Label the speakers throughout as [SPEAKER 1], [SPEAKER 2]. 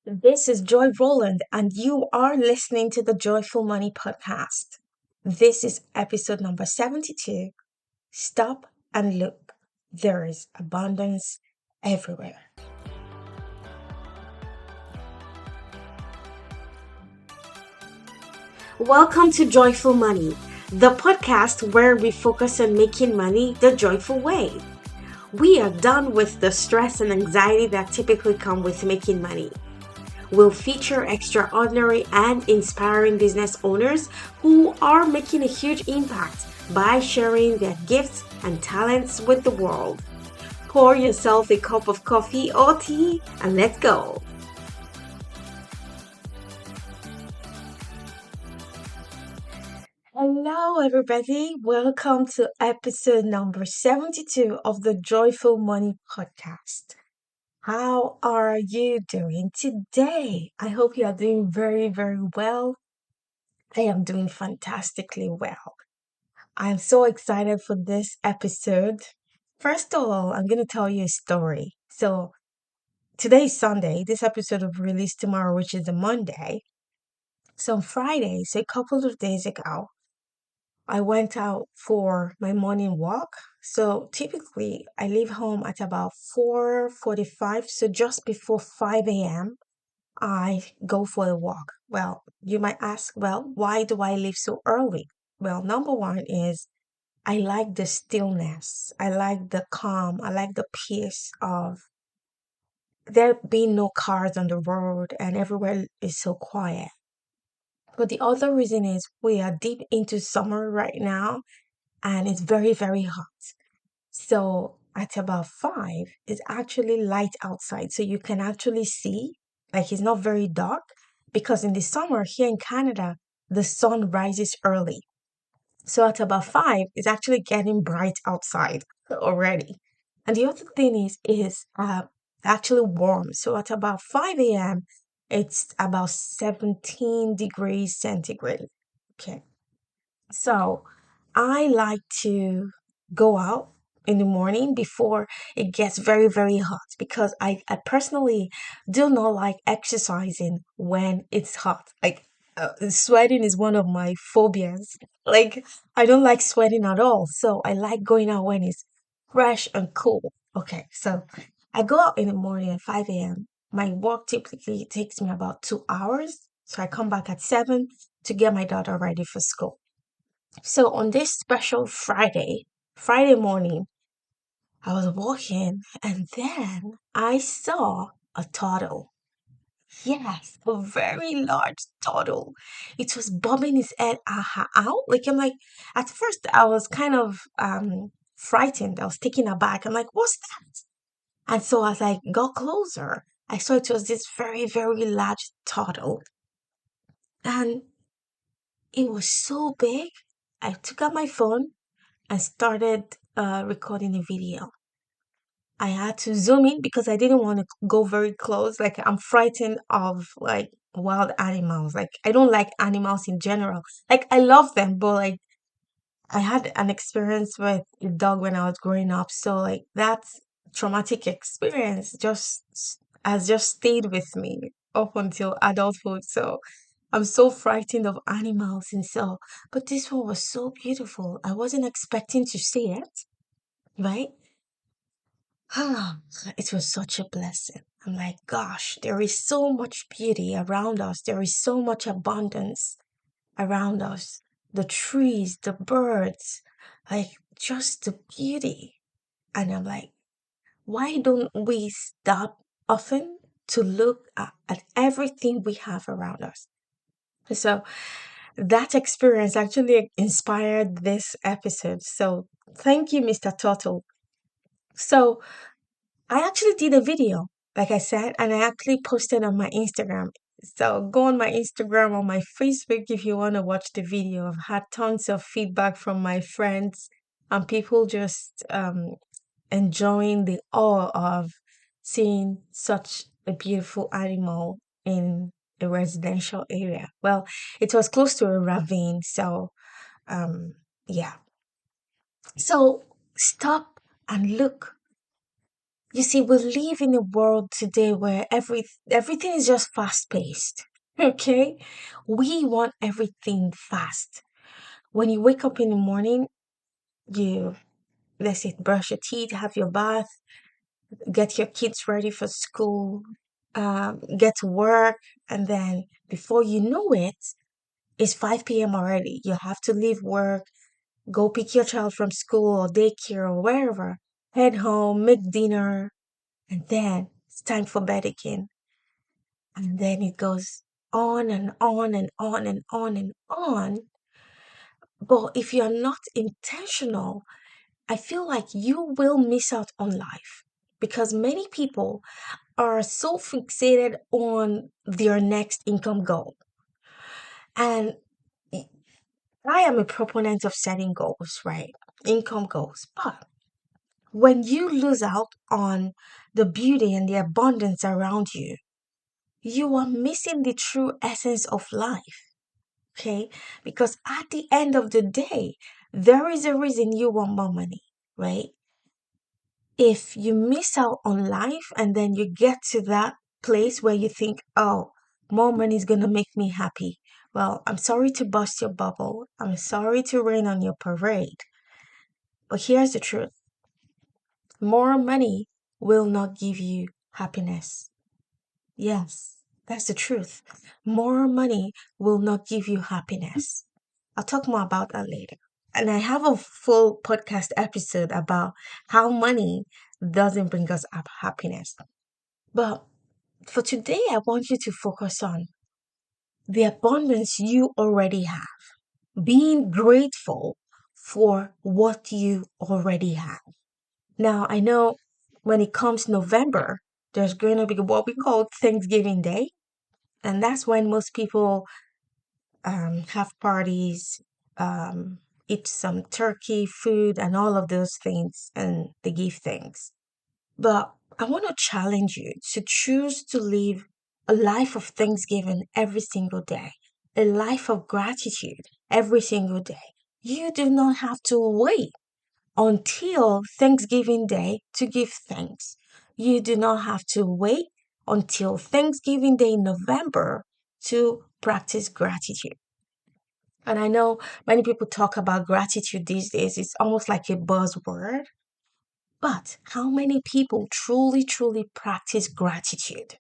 [SPEAKER 1] This is Joy Roland, and you are listening to the Joyful Money Podcast. This is episode number 72. Stop and look. There is abundance everywhere. Welcome to Joyful Money, the podcast where we focus on making money the joyful way. We are done with the stress and anxiety that typically come with making money. Will feature extraordinary and inspiring business owners who are making a huge impact by sharing their gifts and talents with the world. Pour yourself a cup of coffee or tea and let's go. Hello, everybody. Welcome to episode number 72 of the Joyful Money Podcast. How are you doing today? I hope you are doing very, very well. I am doing fantastically well. I'm so excited for this episode. First of all, I'm going to tell you a story. So, today is Sunday. This episode will be released tomorrow, which is a Monday. So, on Friday, so a couple of days ago, I went out for my morning walk. So, typically, I leave home at about 4:45, so just before 5 a.m. I go for a walk. Well, you might ask, well, why do I leave so early? Well, number one is I like the stillness. I like the calm. I like the peace of there being no cars on the road and everywhere is so quiet. But the other reason is we are deep into summer right now and it's very, very hot. So at about 5, it's actually light outside. So you can actually see, like it's not very dark because in the summer here in Canada, the sun rises early. So at about 5, it's actually getting bright outside already. And the other thing is actually warm. So at about 5 a.m., it's about 17 degrees centigrade. Okay. So I like to go out in the morning before it gets very, very hot because I personally do not like exercising when it's hot. Like sweating is one of my phobias. Like I don't like sweating at all. So I like going out when it's fresh and cool. Okay, so I go out in the morning at 5 a.m. My walk typically takes me about 2 hours. So I come back at 7 to get my daughter ready for school. So on this special Friday morning, I was walking and then I saw a turtle. Yes, a very large turtle. It was bobbing its head out. Like I'm like, at first I was kind of frightened. I was taken aback. I'm like, what's that? And so as I got closer, I saw it was this very, very large turtle. And it was so big. I took out my phone and started recording a video. I had to zoom in because I didn't want to go very close. Like I'm frightened of like wild animals. Like I don't like animals in general. Like I love them, but like I had an experience with a dog when I was growing up. So like that traumatic experience has just stayed with me up until adulthood. So I'm so frightened of animals and so but this one was so beautiful. I wasn't expecting to see it, right? It was such a blessing. I'm like, gosh, there is so much beauty around us. There is so much abundance around us. The trees, the birds, like just the beauty. And I'm like, why don't we stop often to look at everything we have around us? So that experience actually inspired this episode. So thank you, Mr. Turtle. So I actually did a video, like I said, and I actually posted on my Instagram. So go on my Instagram or my Facebook if you want to watch the video. I've had tons of feedback from my friends and people just enjoying the awe of seeing such a beautiful animal in a residential area. Well, it was close to a ravine, so um yeah. So stop and look. You see, we live in a world today where everything is just fast paced. Okay? We want everything fast. When you wake up in the morning, you, let's say, brush your teeth, have your bath, get your kids ready for school, get to work, and then before you know it, it's 5 p.m. already. You have to leave work, go pick your child from school or daycare or wherever, head home, make dinner, and then it's time for bed again. And then it goes on and on and on and on and on. But if you're not intentional, I feel like you will miss out on life because many people are so fixated on their next income goal. And I am a proponent of setting goals, right? Income goals. But when you lose out on the beauty and the abundance around you, you are missing the true essence of life. Okay? Because at the end of the day, there is a reason you want more money, right? If you miss out on life and then you get to that place where you think, oh, more money is going to make me happy. Well, I'm sorry to bust your bubble. I'm sorry to rain on your parade. But here's the truth, more money will not give you happiness. Yes, that's the truth. More money will not give you happiness. I'll talk more about that later. And I have a full podcast episode about how money doesn't bring us up happiness. But for today, I want you to focus on the abundance you already have, being grateful for what you already have. Now, I know when it comes November, there's going to be what we call Thanksgiving Day. And that's when most people have parties, eat some turkey, food, and all of those things, and they give thanks. But I want to challenge you to choose to live a life of thanksgiving every single day, a life of gratitude every single day. You do not have to wait until Thanksgiving Day to give thanks. You do not have to wait until Thanksgiving Day in November to practice gratitude. And I know many people talk about gratitude these days, it's almost like a buzzword. But how many people truly, truly practice gratitude?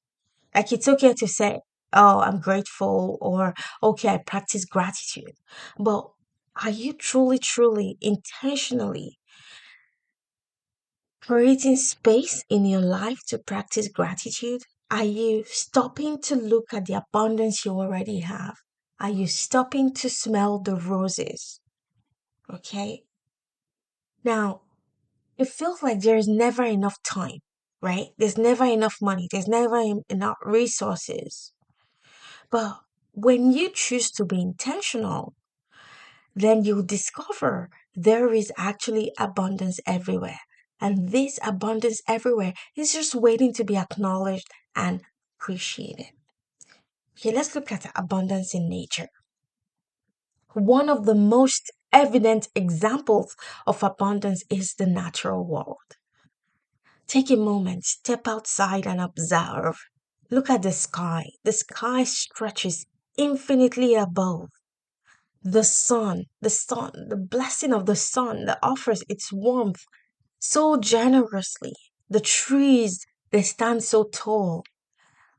[SPEAKER 1] Like it's okay to say, oh, I'm grateful, or okay, I practice gratitude. But are you truly, truly, intentionally creating space in your life to practice gratitude? Are you stopping to look at the abundance you already have? Are you stopping to smell the roses? Okay. Now, it feels like there's never enough time, right? There's never enough money. There's never enough resources. But when you choose to be intentional, then you'll discover there is actually abundance everywhere. And this abundance everywhere is just waiting to be acknowledged and appreciated. Okay, let's look at abundance in nature. One of the most evident examples of abundance is the natural world. Take a moment, step outside and observe. Look at the sky. The sky stretches infinitely above. The blessing of the sun that offers its warmth so generously. The trees, they stand so tall.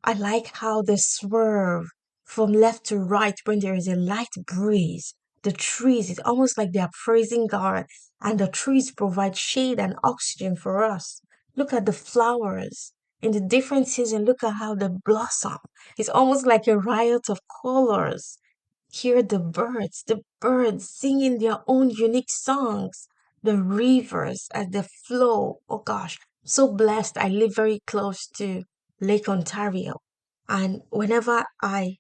[SPEAKER 1] I like how they swerve from left to right when there is a light breeze. The trees, it's almost like they are praising God, and the trees provide shade and oxygen for us. Look at the flowers in the different seasons. Look at how they blossom. It's almost like a riot of colors. Hear the birds singing their own unique songs, the rivers as they flow. Oh gosh, so blessed. I live very close to Lake Ontario. And whenever I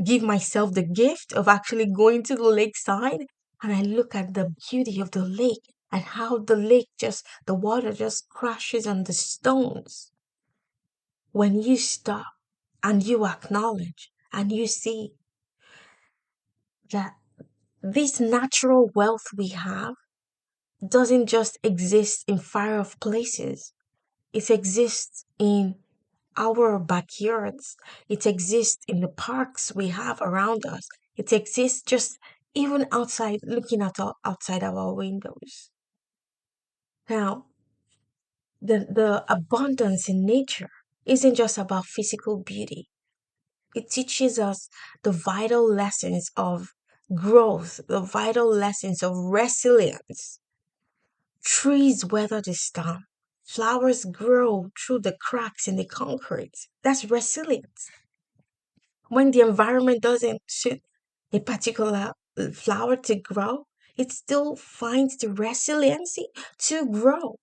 [SPEAKER 1] give myself the gift of actually going to the lakeside and I look at the beauty of the lake and how the water just crashes on the stones. When you stop and you acknowledge and you see that this natural wealth we have doesn't just exist in far off places. It exists in our backyards. It exists in the parks we have around us. It exists just even outside, looking at outside our windows. Now, the abundance in nature isn't just about physical beauty. It teaches us the vital lessons of growth, the vital lessons of resilience. Trees weather the storm. Flowers grow through the cracks in the concrete. That's resilience. When the environment doesn't suit a particular flower to grow, it still finds the resiliency to grow.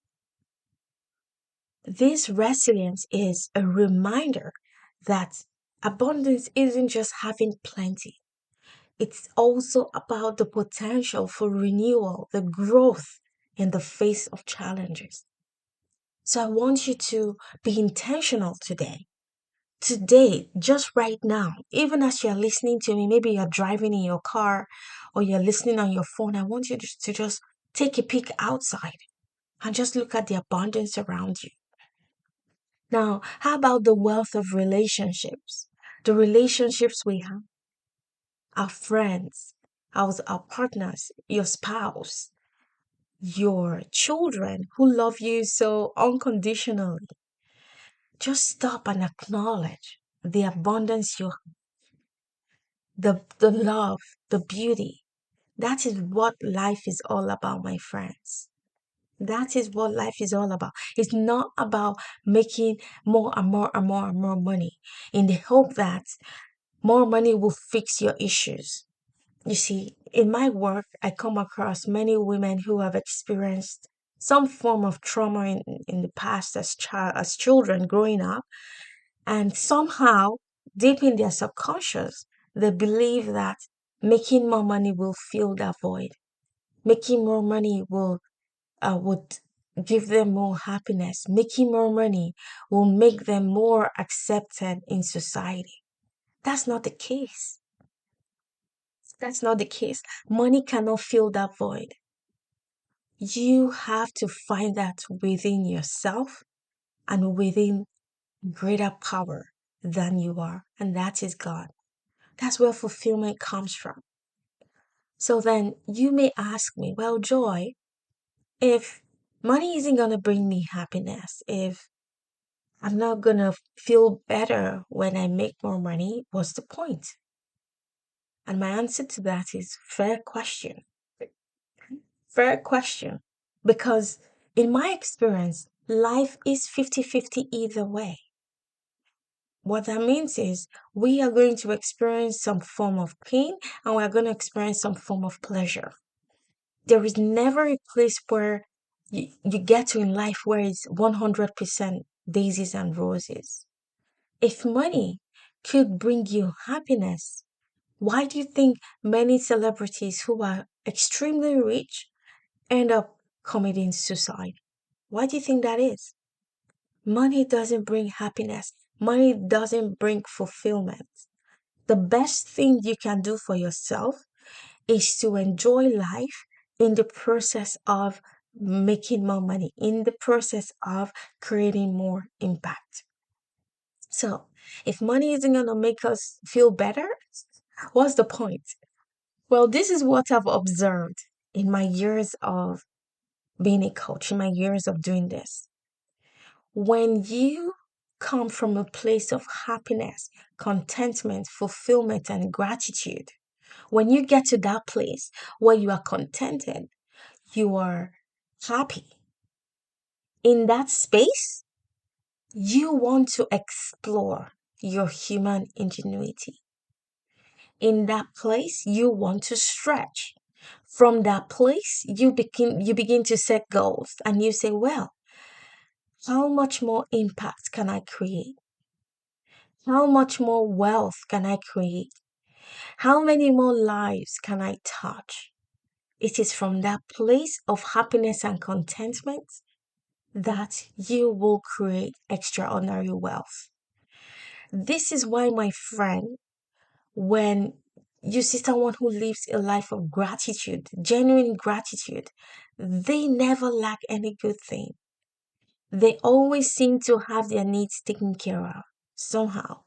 [SPEAKER 1] This resilience is a reminder that abundance isn't just having plenty. It's also about the potential for renewal, the growth in the face of challenges. So I want you to be intentional today. Today, just right now, even as you're listening to me, maybe you're driving in your car or you're listening on your phone, I want you to just take a peek outside and just look at the abundance around you. Now, how about the wealth of relationships? The relationships we have, our friends, our partners, your spouse, your children who love you so unconditionally. Just stop and acknowledge the abundance you, the love, the beauty. That is what life is all about, my friends. That is what life is all about. It's not about making more and more and more and more money in the hope that more money will fix your issues. You see, in my work, I come across many women who have experienced some form of trauma in the past as children growing up, and somehow, deep in their subconscious, they believe that making more money will fill that void. Making more money would give them more happiness. Making more money will make them more accepted in society. That's not the case. That's not the case. Money cannot fill that void. You have to find that within yourself and within greater power than you are, and that is God. That's where fulfillment comes from. So then you may ask me, well, Joy, if money isn't going to bring me happiness, if I'm not going to feel better when I make more money, what's the point? And my answer to that is fair question. Fair question. Because in my experience, life is 50-50 either way. What that means is we are going to experience some form of pain and we are going to experience some form of pleasure. There is never a place where you get to in life where it's 100% daisies and roses. If money could bring you happiness, why do you think many celebrities who are extremely rich end up committing suicide? Why do you think that is? Money doesn't bring happiness. Money doesn't bring fulfillment. The best thing you can do for yourself is to enjoy life in the process of making more money, in the process of creating more impact. So, if money isn't going to make us feel better, what's the point? Well, this is what I've observed in my years of being a coach, in my years of doing this. When you come from a place of happiness, contentment, fulfillment, and gratitude, when you get to that place where you are contented, you are happy, in that space, you want to explore your human ingenuity. In that place, you want to stretch. From that place, you begin to set goals and you say, well, how much more impact can I create? How much more wealth can I create? How many more lives can I touch? It is from that place of happiness and contentment that you will create extraordinary wealth. This is why, my friend, when you see someone who lives a life of gratitude, genuine gratitude, they never lack any good thing. They always seem to have their needs taken care of somehow.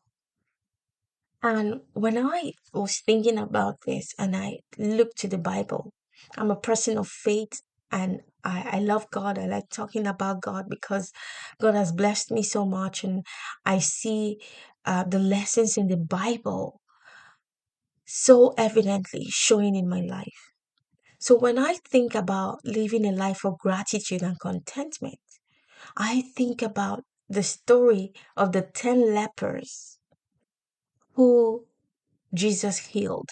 [SPEAKER 1] And when I was thinking about this and I looked to the Bible, I'm a person of faith and I love God. I like talking about God because God has blessed me so much. And I see the lessons in the Bible so evidently showing in my life. So when I think about living a life of gratitude and contentment, I think about the story of the 10 lepers who Jesus healed.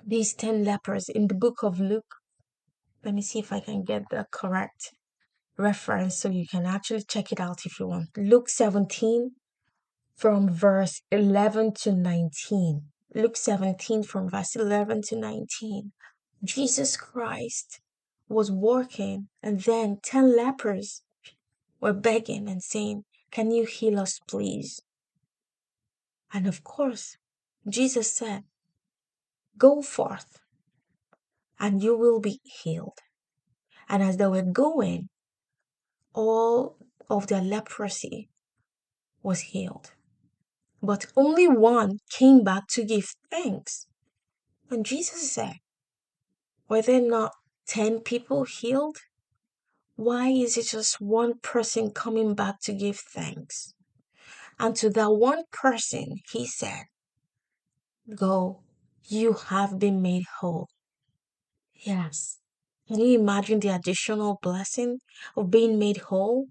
[SPEAKER 1] These 10 lepers in the book of Luke. Let me see if I can get the correct reference so you can actually check it out if you want. Luke 17 from verse 11 to 19. Luke 17 from verse 11 to 19. Jesus Christ was working, and then 10 lepers were begging and saying, "Can you heal us, please?" And of course, Jesus said, "Go forth and you will be healed." And as they were going, all of their leprosy was healed. But only one came back to give thanks. And Jesus said, "Were there not 10 people healed? Why is it just one person coming back to give thanks?" And to that one person, he said, "Go, you have been made whole." Yes. Can you imagine the additional blessing of being made whole?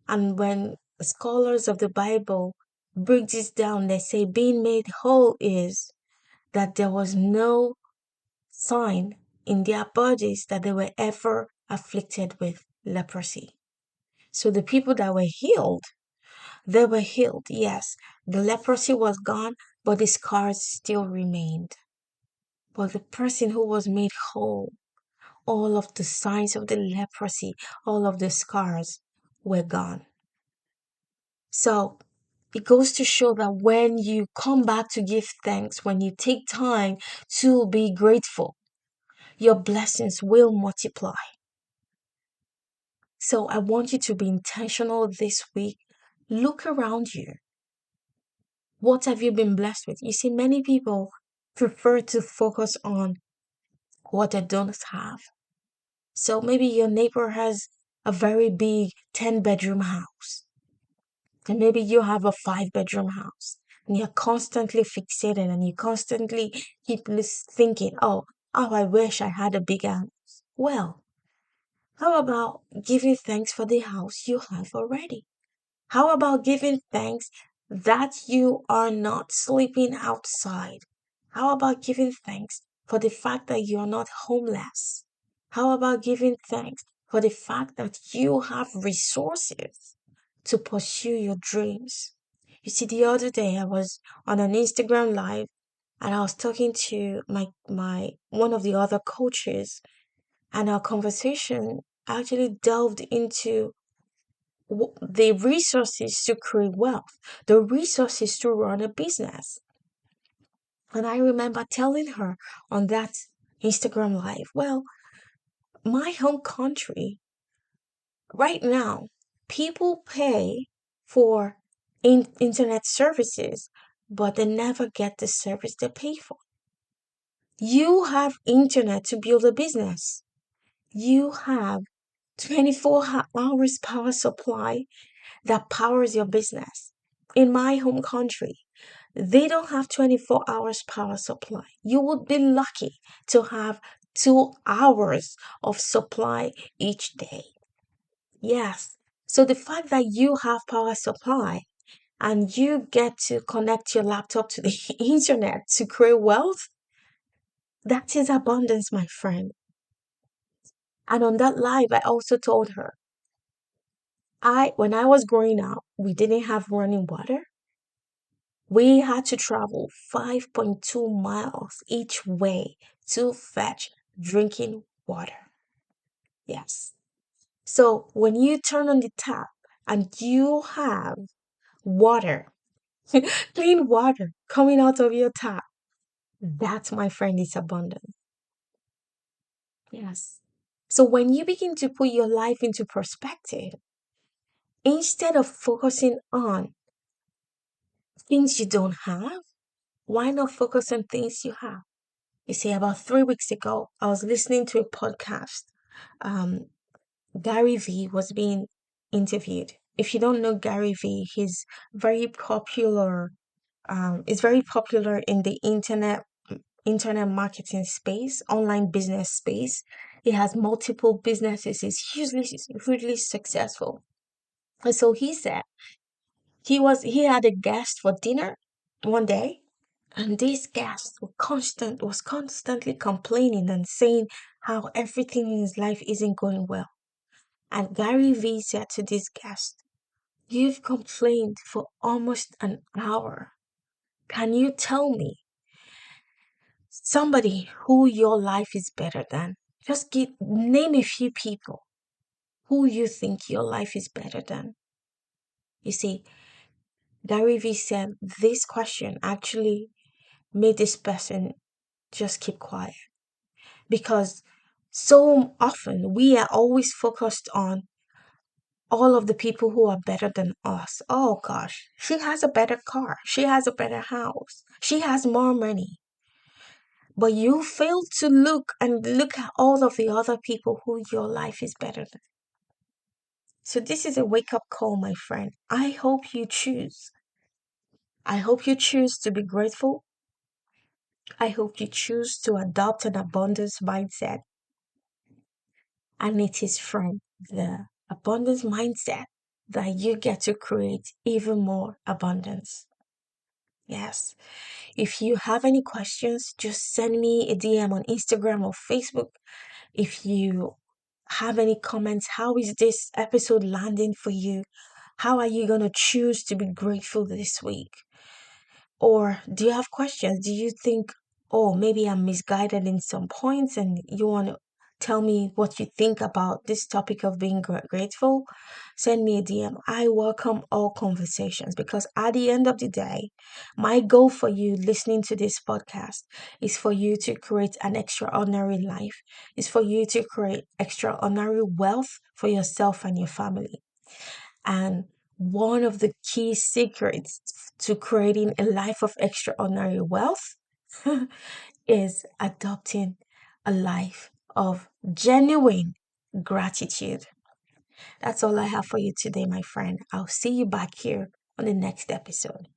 [SPEAKER 1] And when scholars of the Bible break this down, they say being made whole is that there was no sign in their bodies that they were ever afflicted with leprosy. So the people that were healed, they were healed, yes. The leprosy was gone, but the scars still remained. But the person who was made whole, all of the signs of the leprosy, all of the scars were gone. So it goes to show that when you come back to give thanks, when you take time to be grateful, your blessings will multiply. So I want you to be intentional this week. Look around you. What have you been blessed with? You see, many people prefer to focus on what they don't have. So maybe your neighbor has a very big 10-bedroom house. And maybe you have a 5-bedroom house. And you're constantly fixated and you constantly keep thinking, oh, I wish I had a bigger house. Well, how about giving thanks for the house you have already? How about giving thanks that you are not sleeping outside? How about giving thanks for the fact that you are not homeless? How about giving thanks for the fact that you have resources to pursue your dreams? You see, the other day I was on an Instagram live and I was talking to my one of the other coaches, and our conversation actually delved into the resources to create wealth, the resources to run a business. And I remember telling her on that Instagram live, well, my home country, right now, people pay for internet services, but they never get the service they pay for. You have internet to build a business. You have 24 hours power supply that powers your business. In my home country, they don't have 24 hours power supply. You would be lucky to have 2 hours of supply each day. Yes. So the fact that you have power supply and you get to connect your laptop to the internet to create wealth, that is abundance, my friend. And on that live, I also told her, when I was growing up, we didn't have running water. We had to travel 5.2 miles each way to fetch drinking water. Yes. So when you turn on the tap and you have water, clean water coming out of your tap, that, my friend, is abundance. Yes. So when you begin to put your life into perspective, Instead of focusing on things you don't have, why not focus on things you have? You see, about 3 weeks ago, I was listening to a podcast. Um, Gary Vee was being interviewed. If you don't know Gary Vee, he's very popular. Is very popular in the internet marketing space, online business space. He has multiple businesses. He's hugely successful. And so he said he had a guest for dinner one day, and this guest was constantly complaining and saying how everything in his life isn't going well. And Gary Vee said to this guest, "You've complained for almost an hour. Can you tell me somebody who your life is better than? Just name a few people who you think your life is better than." You see, Gary Vee said this question actually made this person just keep quiet, because so often we are always focused on all of the people who are better than us. Oh gosh, she has a better car, she has a better house, she has more money. But you fail to look at all of the other people who your life is better than. So this is a wake up call, my friend. I hope you choose to be grateful. I hope you choose to adopt an abundance mindset. And it is from the abundance mindset that you get to create even more abundance. Yes. If you have any questions, just send me a DM on Instagram or Facebook. If you have any comments, how is this episode landing for you? How are you going to choose to be grateful this week? Or do you have questions? Do you think, oh, maybe I'm misguided in some points, and you want to tell me what you think about this topic of being grateful? Send me a DM. I welcome all conversations, because at the end of the day, my goal for you listening to this podcast is for you to create an extraordinary life, is for you to create extraordinary wealth for yourself and your family. And one of the key secrets to creating a life of extraordinary wealth is adopting a life of genuine gratitude. That's all I have for you today, my friend. I'll see you back here on the next episode.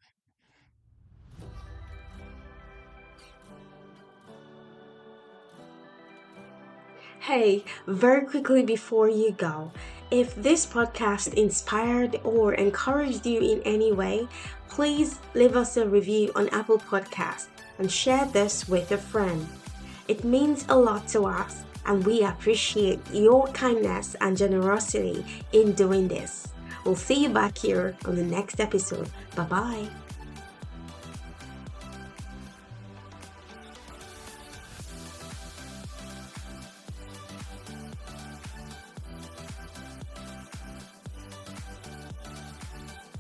[SPEAKER 1] Hey, very quickly before you go, if this podcast inspired or encouraged you in any way, please leave us a review on Apple Podcast and share this with a friend. It means a lot to us, and we appreciate your kindness and generosity in doing this. We'll see you back here on the next episode. Bye bye.